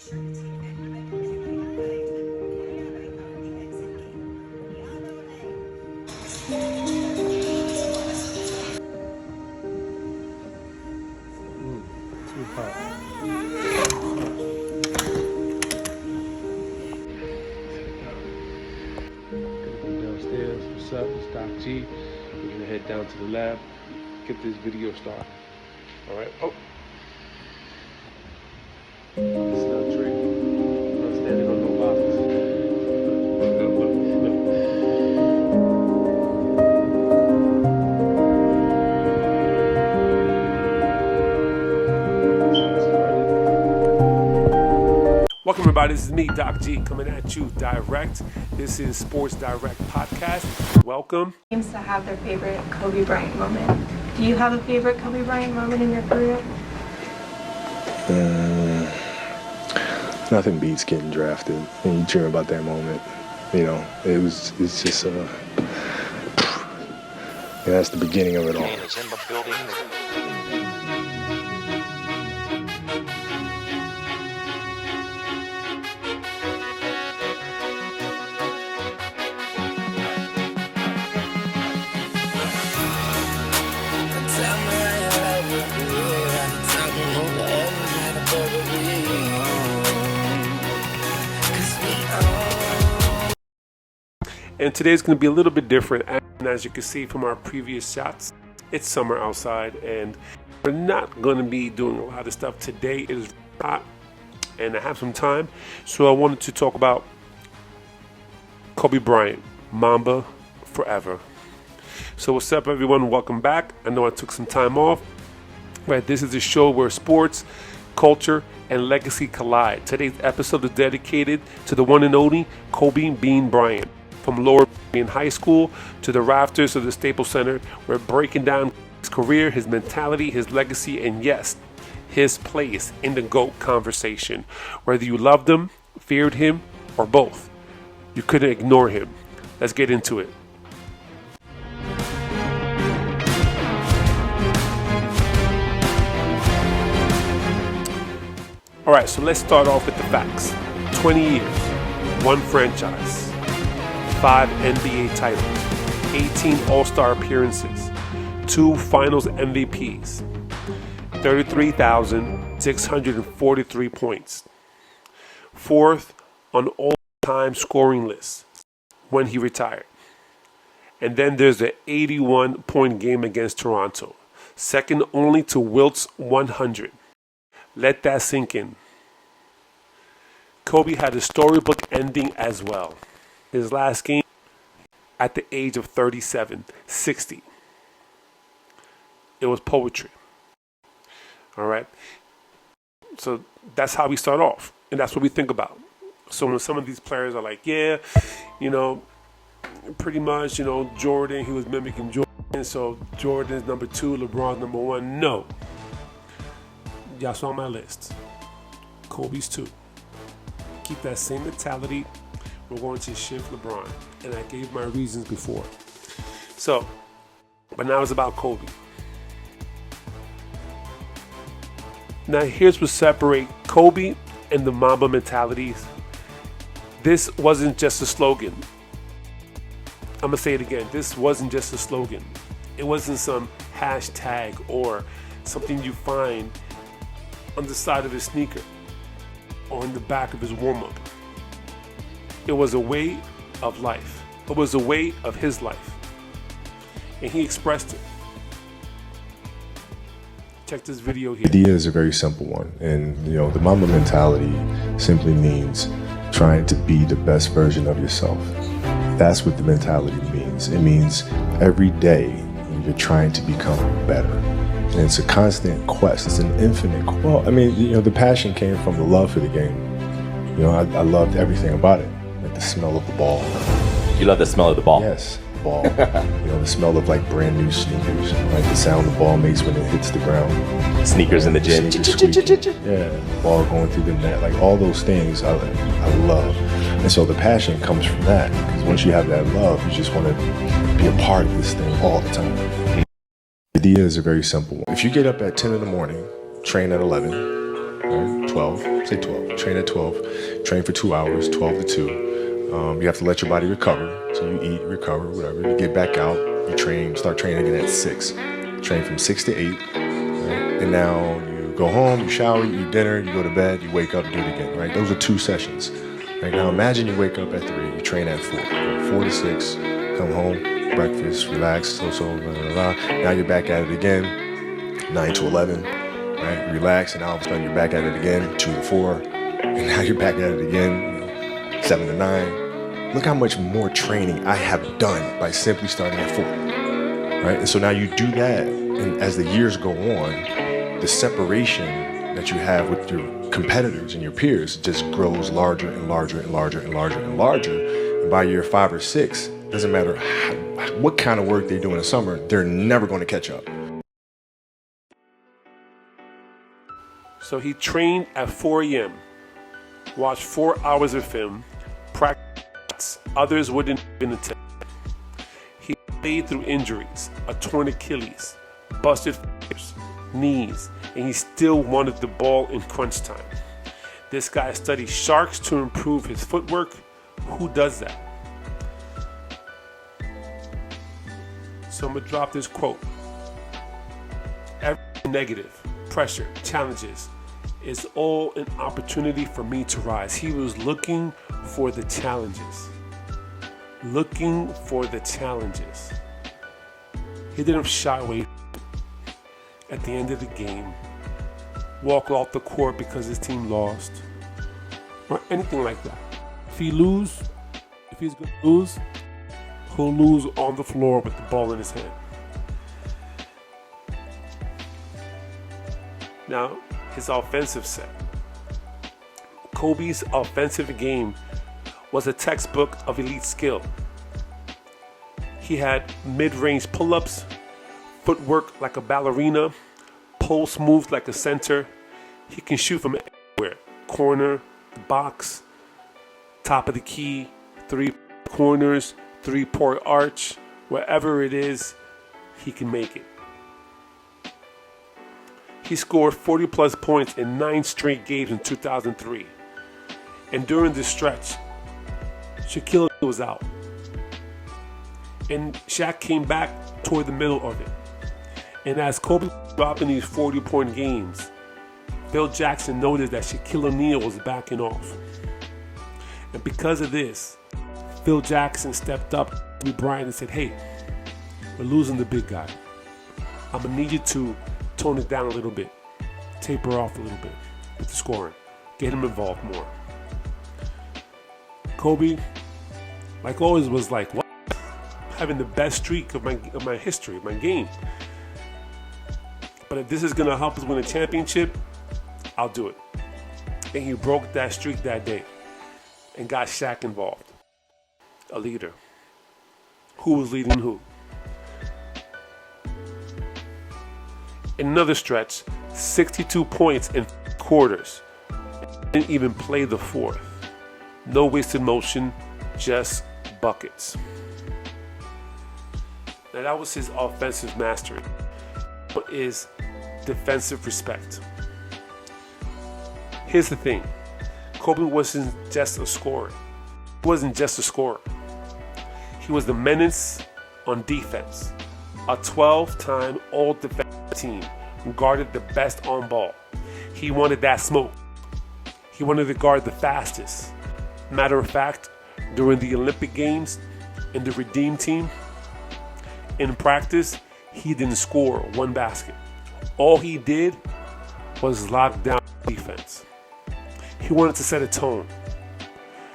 Too hot. Gonna go downstairs. What's up? It's Doc G. We're gonna head down to the lab, get this video started. All right. Oh, it's not Drake. I'm not standing on no boxes. Welcome everybody, this is me, Doc G, coming at you direct. This is Sports Direct Podcast. Welcome. Seems to have their favorite Kobe Bryant moment. Do you have a favorite Kobe Bryant moment in your career? Nothing beats getting drafted and you dream about that moment. You know, it's just that's the beginning of it all. And today's going to be a little bit different. And as you can see from our previous shots, it's summer outside and we're not going to be doing a lot of stuff today. It is hot and I have some time. So I wanted to talk about Kobe Bryant, Mamba Forever. So what's up everyone? Welcome back. I know I took some time off. Right, this is a show where sports, culture, and legacy collide. Today's episode is dedicated to the one and only Kobe Bean Bryant. From Lower in high school to the rafters of the Staples Center, we're breaking down his career, his mentality, his legacy, and yes, his place in the GOAT conversation. Whether you loved him, feared him, or both, you couldn't ignore him. Let's get into it. All right, so let's start off with the facts. 20 years, one franchise, 5 NBA titles, 18 All-Star appearances, 2 Finals MVPs, 33,643 points, 4th on all-time scoring list when he retired. And then there's the 81-point game against Toronto, second only to Wilt's 100. Let that sink in. Kobe had a storybook ending as well. His last game at the age of 37, 60. It was poetry. All right. So that's how we start off. And that's what we think about. So when some of these players are like, yeah, you know, pretty much, you know, Jordan, he was mimicking Jordan. So Jordan's number 2, LeBron's number 1. No. Y'all saw my list. Kobe's 2. Keep that same mentality. We're going to shift LeBron. And I gave my reasons before. So, but now it's about Kobe. Now here's what separates Kobe and the Mamba mentalities. This wasn't just a slogan. I'm going to say it again. This wasn't just a slogan. It wasn't some hashtag or something you find on the side of his sneaker or in the back of his warm-up. It was a way of life. It was a way of his life. And he expressed it. Check this video here. The idea is a very simple one. And, you know, the Mamba mentality simply means trying to be the best version of yourself. That's what the mentality means. It means every day you're trying to become better. And it's a constant quest. It's an infinite quest. Well, I mean, you know, the passion came from the love for the game. You know, I loved everything about it. Like the smell of the ball. You love the smell of the ball? Yes, the ball. You know, the smell of like brand new sneakers. Like the sound the ball makes when it hits the ground. Sneakers in the gym. Yeah, ball going through the net. Like all those things I love. And so the passion comes from that. Because once you have that love, you just want to be a part of this thing all the time. The idea is a very simple one. If you get up at 10 in the morning, train at 11, right? 12, say 12, train at 12, train for 2 hours, 12 to 2. You have to let your body recover. So you eat, recover, whatever. You get back out, you train, start training again at 6. Train from 6 to 8. Right? And now you go home, you shower, you eat dinner, you go to bed, you wake up, do it again, right? Those are 2 sessions. Right now, imagine you wake up at 3, you train at 4. 4 to 6, come home, breakfast, relax, blah, blah, blah. Now you're back at it again, 9 to 11, right? Relax, and all of a sudden you're back at it again, 2 to 4, and now you're back at it again, 7 to 9. Look how much more training I have done by simply starting at 4, right? And so now you do that, and as the years go on, the separation that you have with your competitors and your peers just grows larger and larger and larger and larger and larger. And by year 5 or 6, doesn't matter what kind of work they do in the summer, they're never going to catch up. So he trained at 4 a.m., watched 4 hours of film, practiced. Others wouldn't even attend. He played through injuries, a torn Achilles, busted fingers, knees, and he still wanted the ball in crunch time. This guy studied sharks to improve his footwork. Who does that? So I'm going to drop this quote. Every negative, pressure, challenges is all an opportunity for me to rise. He was looking for the challenges. Looking for the challenges. He didn't shy away at the end of the game, walk off the court because his team lost, or anything like that. If he's going to lose, he'll lose on the floor with the ball in his hand. Now, his offensive set. Kobe's offensive game was a textbook of elite skill. He had mid-range pull-ups, footwork like a ballerina, post moves like a center. He can shoot from anywhere. Corner, box, top of the key, 3 corners, 3-point arch, wherever it is, he can make it. He scored 40 plus points in 9 straight games in 2003. And during this stretch, Shaquille O'Neal was out. And Shaq came back toward the middle of it. And as Kobe was dropping these 40-point games, Phil Jackson noticed that Shaquille O'Neal was backing off. And because of this, Phil Jackson stepped up to Bryant and said, "Hey, we're losing the big guy. I'm going to need you to tone it down a little bit, taper off a little bit with the scoring, get him involved more." Kobe, like always, was like, "What? Having the best streak of my history, of my game. But if this is going to help us win a championship, I'll do it." And he broke that streak that day and got Shaq involved. A leader. Who was leading who? In another stretch, 62 points in quarters. Didn't even play the fourth. No wasted motion, just buckets. Now that was his offensive mastery. What is defensive respect? Here's the thing. Kobe wasn't just a scorer. He wasn't just a scorer. He was the menace on defense. A 12-time all-defensive team who guarded the best on ball. He wanted that smoke. He wanted to guard the fastest. Matter of fact, during the Olympic Games in the Redeem team, in practice, he didn't score 1 basket. All he did was lock down defense. He wanted to set a tone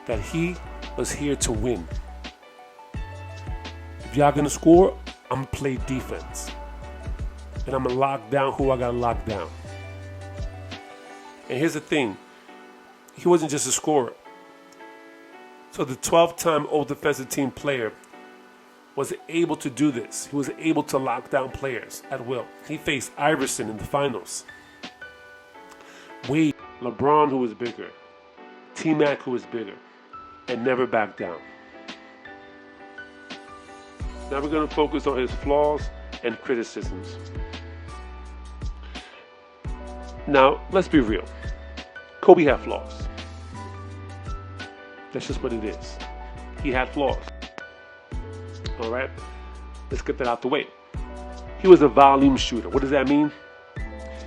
that he was here to win. If y'all gonna score, I'm gonna play defense. And I'm gonna lock down who I gotta lock down. And here's the thing, he wasn't just a scorer. So the 12-time all defensive team player was able to do this. He was able to lock down players at will. He faced Iverson in the finals. Wade, LeBron, who was bigger. T-Mac, who was bigger. And never backed down. Now we're going to focus on his flaws and criticisms. Now, let's be real. Kobe had flaws. That's just what it is. He had flaws. All right? Let's get that out the way. He was a volume shooter. What does that mean?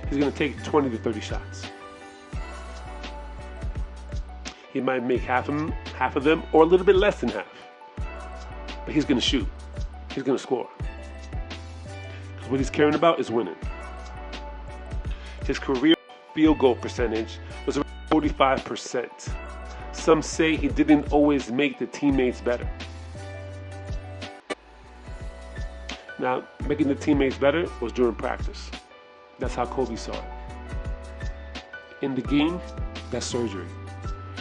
He's going to take 20 to 30 shots. He might make half of them, or a little bit less than half. But he's going to shoot. He's going to score. Because what he's caring about is winning. His career field goal percentage was around 45%. Some say he didn't always make the teammates better. Now, making the teammates better was during practice. That's how Kobe saw it. In the game, that's surgery.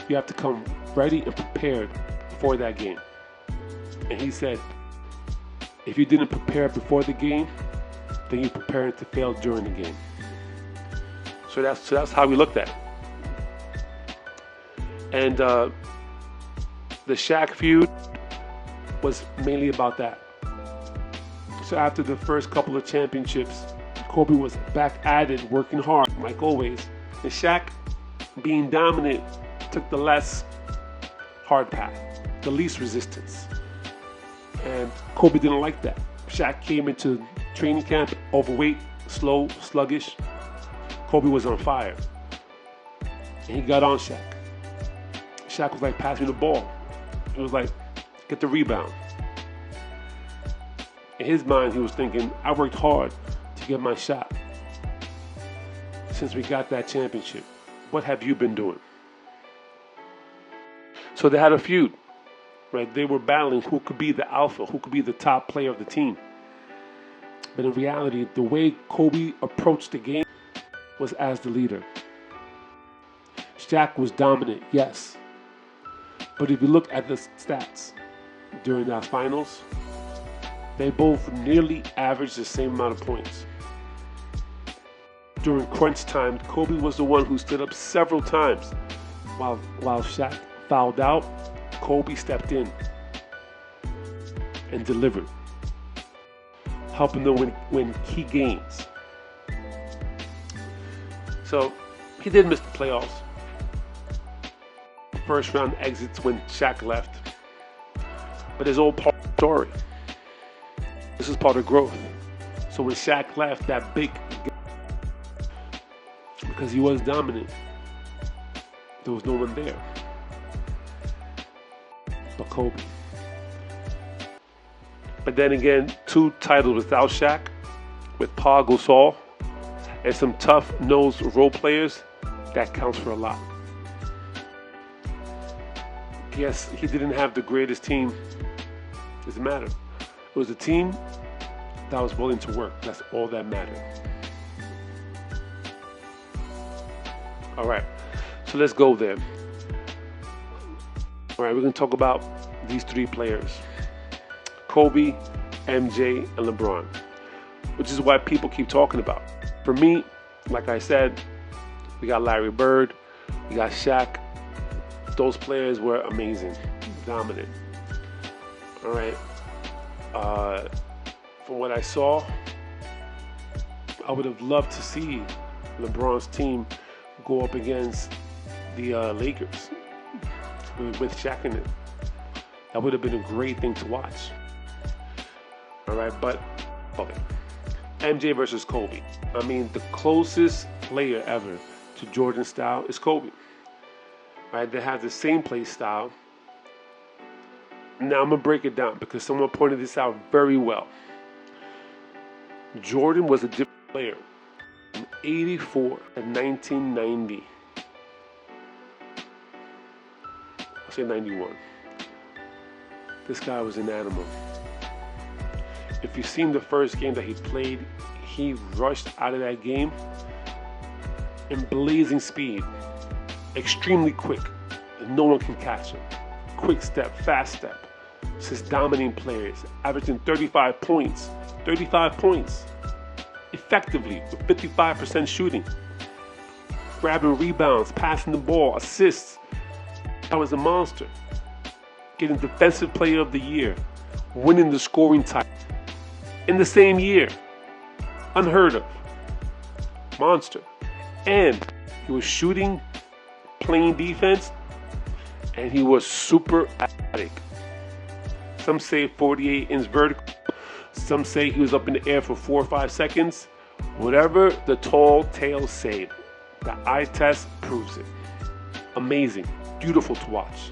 You have to come ready and prepared for that game. And he said, if you didn't prepare before the game, then you're preparing to fail during the game. So that's how we looked at it. And the Shaq feud was mainly about that. So after the first couple of championships, Kobe was back at it, working hard, like always. And Shaq, being dominant, took the less hard path, the least resistance. And Kobe didn't like that. Shaq came into training camp overweight, slow, sluggish. Kobe was on fire. And he got on Shaq. Shaq was like, pass me the ball. It was like, get the rebound. In his mind, he was thinking, I worked hard to get my shot. Since we got that championship, what have you been doing? So they had a feud, right? They were battling who could be the alpha, who could be the top player of the team. But in reality, the way Kobe approached the game was as the leader. Shaq was dominant, yes. But if you look at the stats during that finals, they both nearly averaged the same amount of points. During crunch time, Kobe was the one who stood up several times. While Shaq fouled out, Kobe stepped in and delivered, helping them win key games. So he did miss the playoffs. First round exits when Shaq left. But it's all part of the story. This is part of growth. So when Shaq left, that big, because he was dominant, there was no one there but Kobe. But then again, 2 titles without Shaq, with Paul Gasol and some tough-nosed role players, that counts for a lot. Yes, he didn't have the greatest team. Doesn't matter. It was a team that was willing to work. That's all that mattered. All right, so let's go there. All right, we're going to talk about these 3 players: Kobe, MJ, and LeBron, which is what people keep talking about. For me, like I said, we got Larry Bird, we got Shaq. Those players were amazing, dominant. All right. From what I saw, I would have loved to see LeBron's team go up against the Lakers with Shaq in it. That would have been a great thing to watch. All right, but okay. MJ versus Kobe. I mean, the closest player ever to Jordan's style is Kobe. Right? They have the same play style. Now I'm going to break it down because someone pointed this out very well. Jordan was a different player from 84 to 1990. I'll say 91. This guy was an animal. If you've seen the first game that he played, he rushed out of that game in blazing speed. Extremely quick, and no one can catch him. Quick step, fast step. Just dominating players, averaging 35 points. 35 points. Effectively, with 55% shooting. Grabbing rebounds, passing the ball, assists. That was a monster. Getting Defensive Player of the Year. Winning the scoring title. In the same year. Unheard of. Monster. And he was shooting playing defense, and he was super athletic. Some say 48 inch vertical. Some say he was up in the air for 4 or 5 seconds. Whatever the tall tales say, the eye test proves it. Amazing. Beautiful to watch.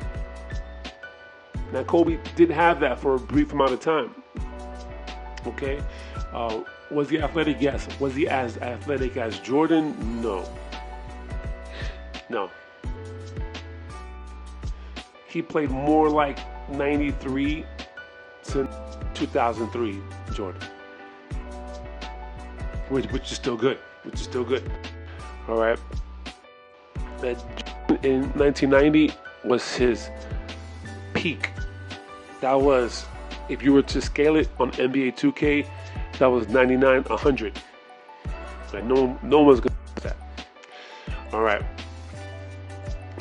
Now, Kobe didn't have that for a brief amount of time. Okay? Was he athletic? Yes. Was he as athletic as Jordan? No. No. He played more like 93 to 2003 Jordan. Which is still good. All right. That in 1990 was his peak. That was, if you were to scale it on NBA 2K, that was 99, 100. Like no one's gonna do that. All right.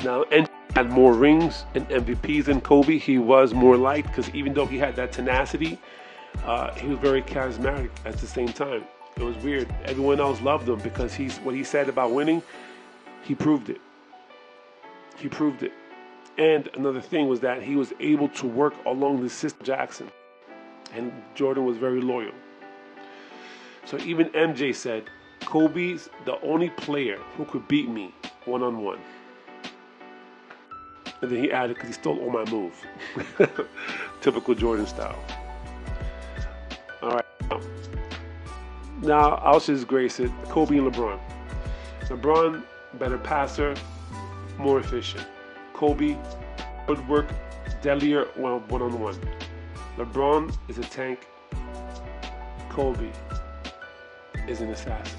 Now, and had more rings and MVPs than Kobe. He was more liked because even though he had that tenacity, he was very charismatic at the same time. It was weird. Everyone else loved him because what he said about winning, he proved it. And another thing was that he was able to work along the system Jackson. And Jordan was very loyal. So even MJ said, Kobe's the only player who could beat me one-on-one. And then he added, because he stole all my move. Typical Jordan style. All right. Now, I'll just grace it. Kobe and LeBron. LeBron, better passer, more efficient. Kobe, footwork, deadlier one-on-one. LeBron is a tank. Kobe is an assassin.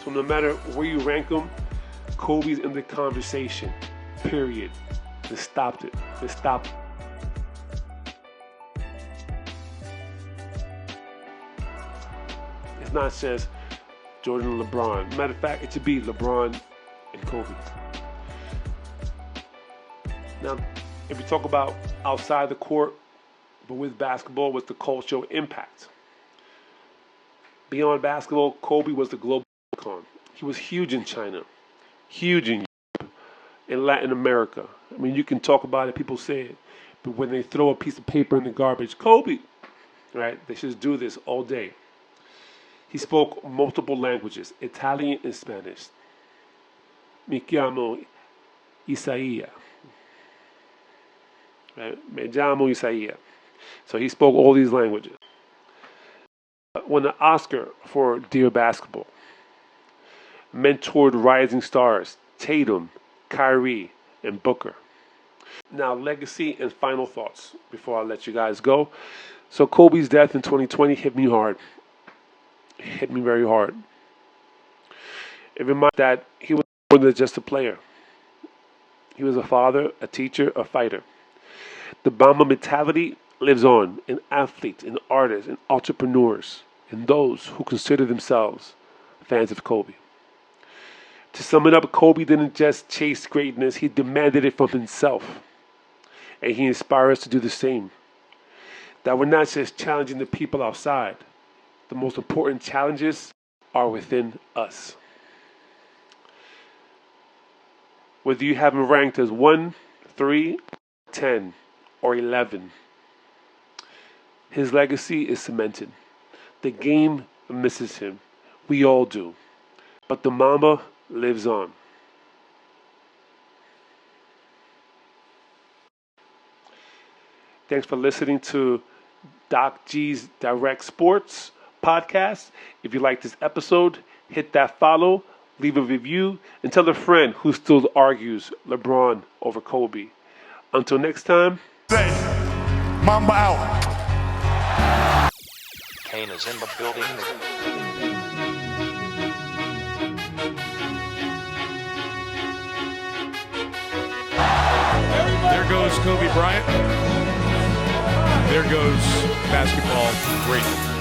So no matter where you rank them, Kobe's in the conversation. Period. They stopped it. It's not just Jordan and LeBron. Matter of fact, it should be LeBron and Kobe. Now, if we talk about outside the court, but with basketball, what's the cultural impact? Beyond basketball, Kobe was the global icon. He was huge in China, huge in Europe, in Latin America. I mean, you can talk about it, people say it, but when they throw a piece of paper in the garbage, Kobe, right? They just do this all day. He spoke multiple languages, Italian and Spanish. Mi chiamo Isaia. Right? Me llamo Isaia. So he spoke all these languages. Won an Oscar for Dear Basketball. Mentored rising stars Tatum, Kyrie, and Booker. Now, legacy and final thoughts before I let you guys go. So Kobe's death in 2020 hit me hard. Hit me very hard. It reminded me that he was more than just a player. He was a father, a teacher, a fighter. The Mamba mentality lives on in athletes, in artists, in entrepreneurs, and those who consider themselves fans of Kobe. To sum it up, Kobe didn't just chase greatness, he demanded it from himself. And he inspires us to do the same. That we're not just challenging the people outside. The most important challenges are within us. Whether you have him ranked as 1, 3, 10, or 11, his legacy is cemented. The game misses him. We all do. But the Mamba lives on. Thanks for listening to Doc G's Direct Sports podcast. If you like this episode, hit that follow, leave a review, and tell a friend who still argues LeBron over Kobe. Until next time. Mamba out. Kane is in the building. There goes Kobe Bryant. There goes basketball greatness.